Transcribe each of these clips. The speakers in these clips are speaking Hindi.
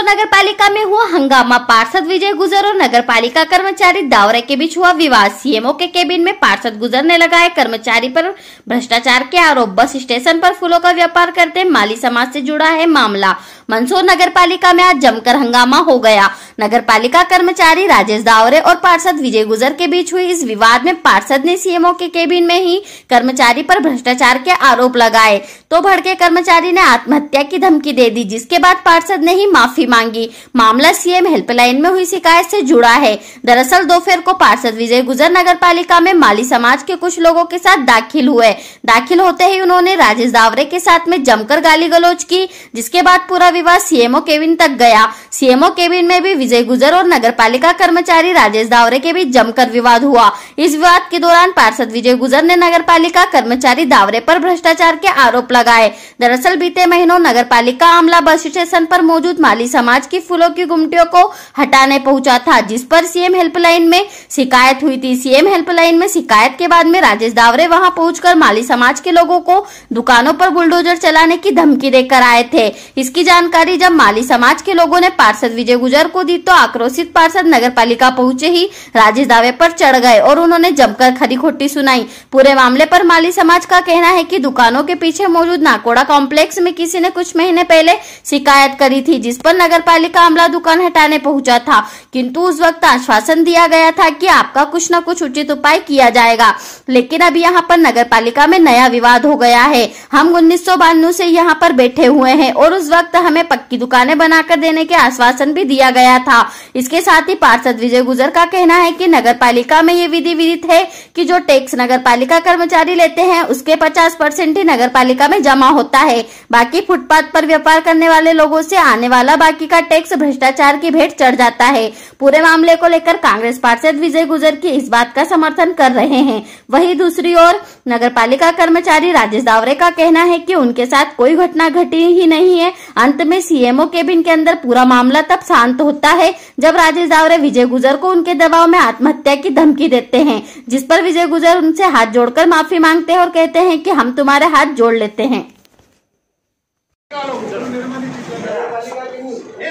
मंदसौर नगर पालिका में हुआ हंगामा। पार्षद विजय गुजर और नगर पालिका कर्मचारी दावरे के बीच हुआ विवाद। सीएमओ के केबिन में पार्षद गुजर ने लगाए कर्मचारी पर भ्रष्टाचार के आरोप। बस स्टेशन पर फूलों का व्यापार करते माली समाज से जुड़ा है मामला। मंदसौर नगर पालिका में आज जमकर हंगामा हो गया। नगर पालिका कर्मचारी राजेश दावरे और पार्षद विजय गुजर के बीच हुई इस विवाद में पार्षद ने सीएमओ के केबिन में ही कर्मचारी पर भ्रष्टाचार के आरोप लगाए तो भड़के कर्मचारी ने आत्महत्या की धमकी दे दी, जिसके बाद पार्षद ने ही माफी मांगी। मामला सीएम हेल्पलाइन में हुई शिकायत से जुड़ा है। दरअसल दोपहर को पार्षद विजय गुजर नगर पालिका में माली समाज के कुछ लोगों के साथ दाखिल हुए। दाखिल होते ही उन्होंने राजेश दावरे के साथ में जमकर गाली गलौज की, जिसके बाद पूरा विवाद सीएमओ केबिन तक गया। सीएमओ केबिन में भी विजय गुजर और नगर पालिका कर्मचारी राजेश दावरे के बीच जमकर विवाद हुआ। इस विवाद के दौरान पार्षद विजय गुजर ने नगर पालिका कर्मचारी दावरे पर भ्रष्टाचार के आरोप लगाए। दरअसल बीते महीनों नगर पालिका आमला बस स्टेशन पर मौजूद माली समाज की फूलों की गुमटियों को हटाने पहुंचा था, जिस पर सीएम हेल्पलाइन में शिकायत हुई थी। सीएम हेल्पलाइन में शिकायत के बाद में राजेश दावरे वहां पहुंचकर माली समाज के लोगों को दुकानों पर बुलडोजर चलाने की धमकी देकर आए थे। इसकी जानकारी जब माली समाज के लोगों ने पार्षद विजय गुजर को दी तो आक्रोशित पार्षद नगर पालिका पहुंचे ही राजेश दावरे पर चढ़ गए और उन्होंने जमकर खरी खोटी सुनाई। पूरे मामले पर माली समाज का कहना है कि दुकानों के पीछे मौजूद नाकोड़ा कॉम्प्लेक्स में किसी ने कुछ महीने पहले शिकायत करी थी, जिस पर नगर पालिका अमला दुकान हटाने पहुंचा था, किंतु उस वक्त आश्वासन दिया गया था कि आपका कुछ न कुछ उचित उपाय किया जाएगा। लेकिन अब यहाँ पर नगर पालिका में नया विवाद हो गया है। हम 1992 से यहाँ पर बैठे हुए हैं और उस वक्त हमें पक्की दुकानें बनाकर देने के आश्वासन भी दिया गया था। इसके साथ ही पार्षद विजय गुजर का कहना है कि नगर पालिका में ये विधि विदित है कि जो टैक्स नगर पालिका कर्मचारी लेते हैं उसके 50% ही नगर पालिका में जमा होता है। बाकी फुटपाथ पर व्यापार करने वाले लोगों से आने वाला बाकी का टैक्स भ्रष्टाचार की भेंट चढ़ जाता है। पूरे मामले को लेकर कांग्रेस पार्षद विजय गुजर की इस बात का समर्थन कर रहे हैं। वहीं दूसरी ओर नगर पालिका कर्मचारी राजेश दावरे का कहना है कि उनके साथ कोई घटना घटी ही नहीं है। अंत में सीएमओ केबिन के अंदर पूरा मामला तब शांत होता है जब राजेश दावरे विजय गुजर को उनके दबाव में आत्महत्या की धमकी देते हैं, जिस पर विजय गुजर उनसे हाथ जोड़कर माफी मांगते हैं और कहते हैं कि हम तुम्हारे हाथ जोड़ लेते हैं।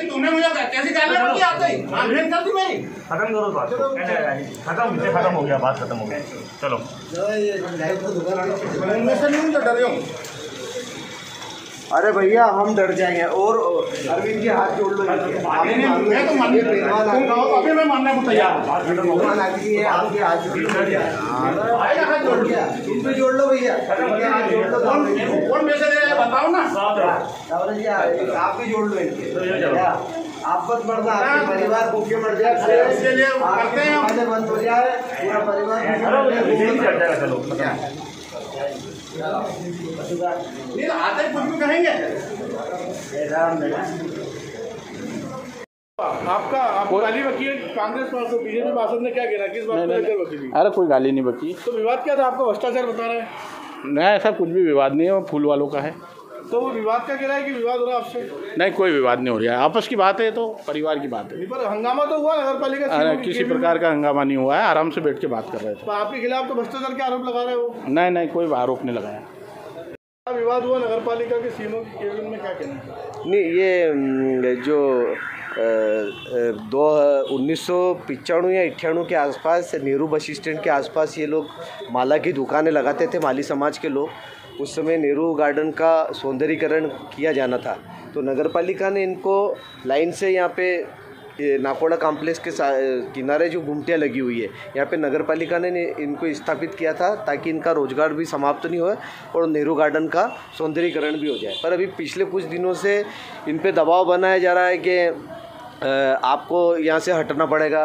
तुमने मुझे कैसे गाली की आप कर दी मेरी? खत्म करो बात, खत्म हो गया, बात खत्म हो गया। चलो डर हूँ। अरे भैया हम डर जाएंगे और अरविंद जी हाथ जोड़ लो। मैं तो अभी मैं मानने को तैयार हूँ। आपके हाथ जोड़ दिया, तुम भी जोड़ लो भैया, हाथ जोड़ लो। कौन पैसे दे रहे हैं बताओ ना। दावरे जी आप भी जोड़ लो इनके। आप मत मरना, आपके परिवार भूखे मर जाए, इसके लिए करते हैं बंद हो जाए, पूरा परिवार आते कुछ भी कहेंगे। आपको गाली बकी है कांग्रेस पार्षद बीजेपी पार्षद ने क्या कहना, किस बात को लेकर बकी? अरे कोई गाली नहीं बकी। तो विवाद क्या था? आपका भ्रष्टाचार बता रहा है। नहीं, ऐसा कुछ भी विवाद नहीं है, वो फूल वालों का है। तो वो विवाद का कह रहा है कि विवाद हो रहा है आपसे? नहीं, कोई विवाद नहीं हो रहा है, आपस की बात है, तो परिवार की बात है। पर हंगामा तो हुआ नगर पालिका? अरे किसी प्रकार का हंगामा नहीं हुआ है, आराम से बैठ के बात कर रहे थे। तो आपके खिलाफ तो भ्रष्टाचार के आरोप लगा रहे हो? नहीं, कोई आरोप नहीं लगाया। विवाद हुआ नगर पालिका के सीएमओ के केबिन में, क्या कहना? नहीं, ये जो 1995 या 98 के आसपास नेहरू बस स्टैंड के आसपास ये लोग माला की दुकानें लगाते थे, माली समाज के लोग। उस समय नेहरू गार्डन का सौंदर्यीकरण किया जाना था, तो नगर पालिका ने इनको लाइन से यहाँ पे नाकोड़ा कॉम्प्लेक्स के किनारे जो गुमटियाँ लगी हुई है, यहाँ पे नगर पालिका ने इनको स्थापित किया था ताकि इनका रोजगार भी समाप्त नहीं हो और नेहरू गार्डन का सौंदर्यीकरण भी हो जाए। पर अभी पिछले कुछ दिनों से इन पे दबाव बनाया जा रहा है कि आपको यहाँ से हटना पड़ेगा,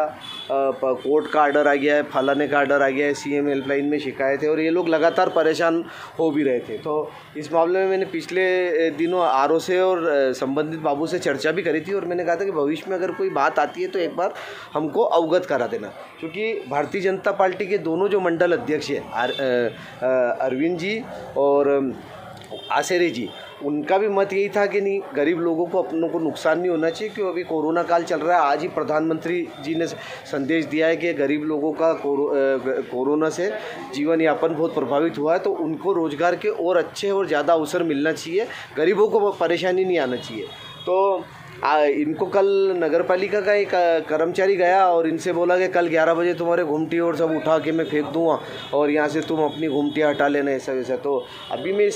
कोर्ट का आर्डर आ गया है, फलाने का आर्डर आ गया है, सीएम हेल्पलाइन में शिकायत है, और ये लोग लगातार परेशान हो भी रहे थे। तो इस मामले में मैंने पिछले दिनों आरओ से और संबंधित बाबू से चर्चा भी करी थी और मैंने कहा था कि भविष्य में अगर कोई बात आती है तो एक बार हमको अवगत करा देना, क्योंकि भारतीय जनता पार्टी के दोनों जो मंडल अध्यक्ष हैं अरविंद जी और आसेरे जी, उनका भी मत यही था कि नहीं, गरीब लोगों को अपनों को नुकसान नहीं होना चाहिए, क्यों अभी कोरोना काल चल रहा है। आज ही प्रधानमंत्री जी ने संदेश दिया है कि गरीब लोगों का कोरोना से जीवन यापन बहुत प्रभावित हुआ है, तो उनको रोज़गार के और अच्छे और ज़्यादा अवसर मिलना चाहिए, गरीबों को परेशानी नहीं आना चाहिए। तो इनको कल नगर पालिका का एक कर्मचारी गया और इनसे बोला कि कल 11 बजे तुम्हारे घुमटी और सब उठा के मैं फेंक दूँगा और यहाँ से तुम अपनी घुमटियाँ हटा लेना, ऐसा वैसा। तो अभी मैं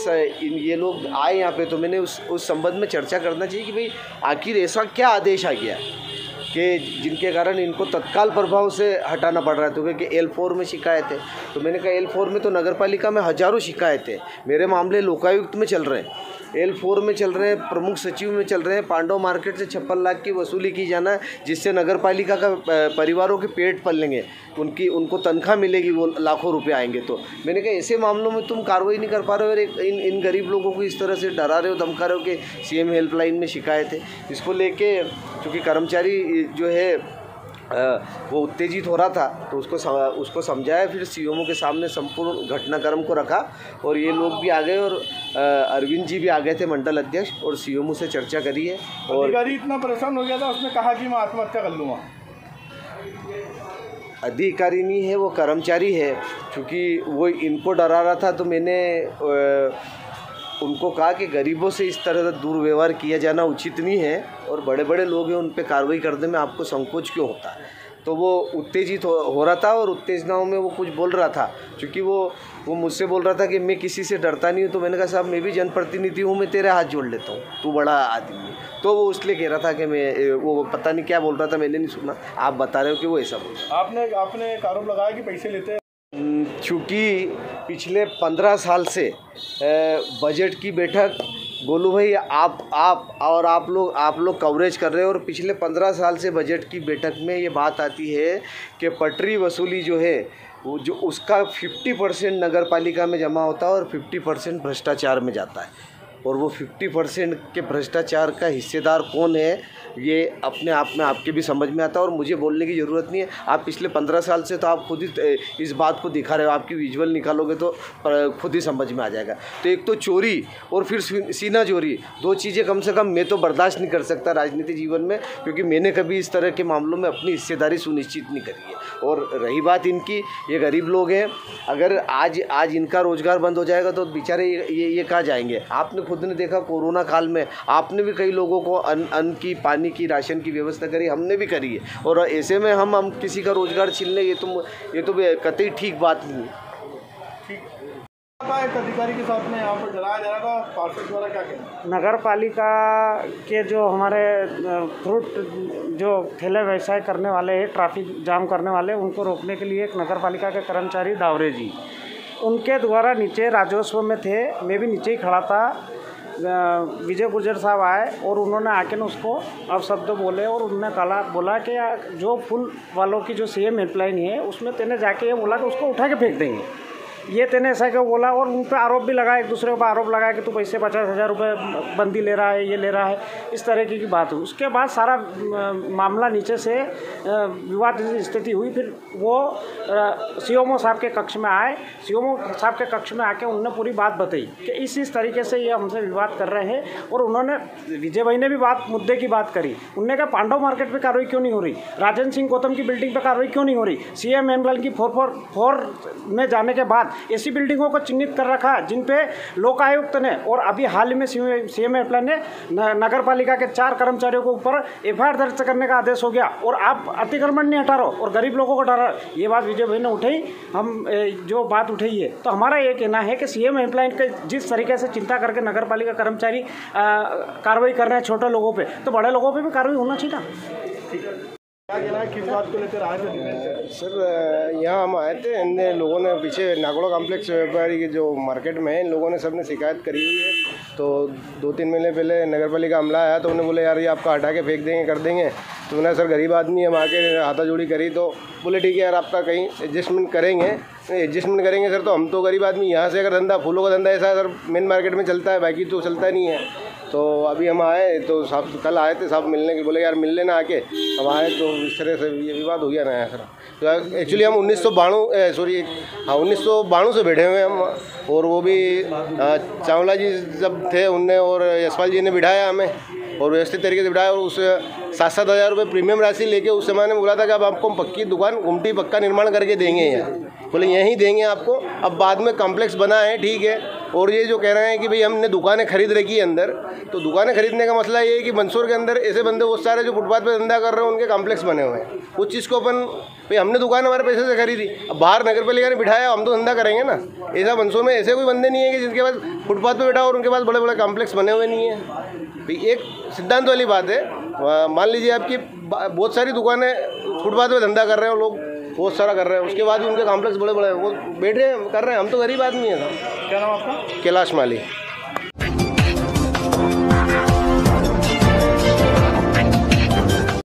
ये लोग आए यहाँ पे, तो मैंने उस संबंध में चर्चा करना चाहिए कि भाई आखिर ऐसा क्या आदेश आ गया कि जिनके कारण इनको तत्काल प्रभाव से हटाना पड़ रहा है। तो क्योंकि L4 में शिकायत है, तो मैंने कहा L4 में तो नगर पालिका में हज़ारों शिकायतें, मेरे मामले लोकायुक्त में चल रहे हैं, L4 में चल रहे हैं, प्रमुख सचिव में चल रहे हैं। पांडव मार्केट से 56 लाख की वसूली की जाना है, जिससे नगर पालिका का परिवारों के पेट पलेंगे, उनको तनख्वाह मिलेगी, वो लाखों रुपए आएंगे। तो मैंने कहा ऐसे मामलों में तुम कार्रवाई नहीं कर पा रहे हो और इन गरीब लोगों को इस तरह से डरा रहे हो, धमका रहे हो कि CM हेल्पलाइन में शिकायत है। इसको लेके चूँकि कर्मचारी जो है वो उत्तेजित हो रहा था, तो उसको समझाया, फिर CMO के सामने संपूर्ण घटनाक्रम को रखा और ये लोग भी आ गए और अरविंद जी भी आ गए थे, मंडल अध्यक्ष, और CMO से चर्चा करी है। और अधिकारी इतना परेशान हो गया था, उसने कहा कि मैं आत्महत्या कर लूँगा। अधिकारी नहीं है, वो कर्मचारी है। क्योंकि वो इनको डरा रहा था, तो मैंने उनको कहा कि गरीबों से इस तरह का दुर्व्यवहार किया जाना उचित नहीं है और बड़े बड़े लोग हैं, उन पे कार्रवाई करने में आपको संकोच क्यों होता है। तो वो उत्तेजित हो रहा था और उत्तेजनाओं में वो कुछ बोल रहा था, क्योंकि वो मुझसे बोल रहा था कि मैं किसी से डरता नहीं हूँ। तो मैंने कहा साहब मैं भी जनप्रतिनिधि हूँ, मैं तेरे हाथ जोड़ लेता हूँ, तू बड़ा आदमी है। तो वो इसलिए कह रहा था कि मैं, वो पता नहीं क्या बोल रहा था, मैंने नहीं सुना, आप बता रहे हो कि वो ऐसा बोल रहा। आपने एक आरोप लगाया कि पैसे लेते हैं। चूँकि पिछले 15 साल से बजट की बैठक, गोलू भाई आप लोग कवरेज कर रहे हो, और पिछले 15 साल से बजट की बैठक में ये बात आती है कि पटरी वसूली जो है वो जो उसका 50% नगर पालिका में जमा होता है और 50% भ्रष्टाचार में जाता है। और वो 50% के भ्रष्टाचार का हिस्सेदार कौन है, ये अपने आप में आपके भी समझ में आता है और मुझे बोलने की ज़रूरत नहीं है। आप पिछले 15 साल से तो आप खुद ही इस बात को दिखा रहे हो, आपकी विजुअल निकालोगे तो खुद ही समझ में आ जाएगा। तो एक तो चोरी और फिर सीना चोरी, दो चीज़ें कम से कम मैं तो बर्दाश्त नहीं कर सकता राजनीतिक जीवन में, क्योंकि मैंने कभी इस तरह के मामलों में अपनी हिस्सेदारी सुनिश्चित नहीं करी है। और रही बात इनकी, ये गरीब लोग हैं, अगर आज इनका रोज़गार बंद हो जाएगा तो बेचारे ये कहाँ जाएंगे। आपने खुद ने देखा कोरोना काल में आपने भी कई लोगों को अन्न की, पानी की, राशन की व्यवस्था करी, हमने भी करी है। और ऐसे में हम किसी का रोज़गार छीन लें, ये तो कतई ठीक बात नहीं है। एक अधिकारी के साथ में यहाँ पर जलाया जा रहा था, पार्षद द्वारा क्या कहना? नगर पालिका के जो हमारे फ्रूट जो ठेले व्यवसाय करने वाले हैं, ट्रैफिक जाम करने वाले, उनको रोकने के लिए एक नगर पालिका के कर्मचारी दावरे जी, उनके द्वारा नीचे राजस्व में थे, मैं भी नीचे ही खड़ा था, विजय गुर्जर साहब आए और उन्होंने आके न उसको अपशब्द बोले और उन्होंने बोला कि जो फूल वालों की जो CM हेल्पलाइन है उसमें तेने जाके ये बोला कि उसको उठा के फेंक देंगे, ये तेने ऐसा क्यों बोला। और उन पर आरोप भी लगाया, एक दूसरे पर आरोप लगाया कि तू पैसे 50,000 रुपये बंदी ले रहा है, ये ले रहा है, इस तरह की बात हुई। उसके बाद सारा मामला नीचे से विवाद स्थिति हुई। फिर वो CMO साहब के कक्ष में आए, CMO साहब के कक्ष में आके उन्होंने पूरी बात बताई कि इस तरीके से ये हमसे विवाद कर रहे हैं। और उन्होंने, विजय भाई ने भी मुद्दे की बात करी, उन्होंने कहा पांडव मार्केट पर कार्रवाई क्यों नहीं हो रही, राजन सिंह गौतम की बिल्डिंग पर कार्रवाई क्यों नहीं हो रही, CM हेल्पलाइन की 444 में जाने के बाद ऐसी बिल्डिंगों को चिन्हित कर रखा जिन पे लोकायुक्त ने और अभी हाल में CM हेल्पलाइन ने नगर पालिका के 4 कर्मचारियों के ऊपर FIR दर्ज करने का आदेश हो गया और आप अतिक्रमण नहीं हटा रहे और गरीब लोगों को डरा। ये बात विजय भाई ने उठाई, हम जो बात उठाई है, तो हमारा ये कहना है कि CM हेल्पलाइन के जिस तरीके से चिंता करके नगर पालिका कर्मचारी कार्रवाई कर रहे हैं छोटे लोगों पर, तो बड़े लोगों पर भी कार्रवाई होना चाहिए ना। क्या कहना है, किस बात को लेकर आए थे? सर यहाँ हम आए थे, इन लोगों ने पीछे नागोड़ा कॉम्प्लेक्स व्यापारी के जो मार्केट में है, इन लोगों ने सबने शिकायत करी हुई है। तो 2-3 महीने पहले नगर पालिका अमला आया तो उन्हें बोले यार ये आपका हटा के फेंक देंगे, कर देंगे। तो मैंने सर गरीब आदमी हम आके हाथाजोड़ी करी, तो बोले ठीक है यार आपका कहीं एडजस्टमेंट करेंगे सर। तो हम तो गरीब आदमी, यहाँ से अगर धंधा, फूलों का धंधा ऐसा सर मेन मार्केट में चलता है, बाकी तो चलता नहीं है। तो अभी हम आए तो साहब कल आए थे साहब मिलने के, बोले यार मिल लेना आके। हम आए तो इस तरह से ये विवाद हो गया ना सर। तो एक्चुअली हम 1992 से बैठे हुए हैं हम, और वो भी चावला जी जब थे उनने और यशपाल जी ने बिठाया हमें और व्यवस्थित तरीके से बिठाया, और उस 7-7 हज़ार रुपये प्रीमियम राशि लेके उस समय ने बोला था कि अब आपको पक्की दुकान गुमटी पक्का निर्माण करके देंगे, यहाँ बोले यहीं देंगे आपको। अब बाद में कॉम्प्लेक्स बना है, ठीक है, और ये जो कह रहे हैं कि भाई हमने दुकानें खरीद रखी है अंदर, तो दुकानें खरीदने का मसला ये है कि मंदसौर के अंदर ऐसे बंदे बहुत सारे जो फुटपाथ पे धंधा कर रहे हैं, उनके कॉम्प्लेक्स बने हुए हैं। उस चीज़ को अपन भाई हमने दुकान हमारे पैसे से खरीदी, अब बाहर नगर पालिका ने बिठाया, हम तो धंधा करेंगे ना। ऐसा मंदसौर में ऐसे कोई बंदे नहीं है कि जिनके पास फुटपाथ पे बैठा और उनके पास बड़े बड़े कॉम्प्लेक्स बने हुए नहीं है। भाई एक सिद्धांत वाली बात है। मान लीजिए आपकी बहुत सारी दुकानें फुटपाथ पे धंधा कर रहे हैं लोग, बहुत सारा कर रहे हैं, उसके बाद भी उनके कॉम्प्लेक्स बड़े बड़े हैं, वो बैठे कर रहे हैं। हम तो गरीब आदमी हैं साहब। क्या नाम आपका? कैलाश माली।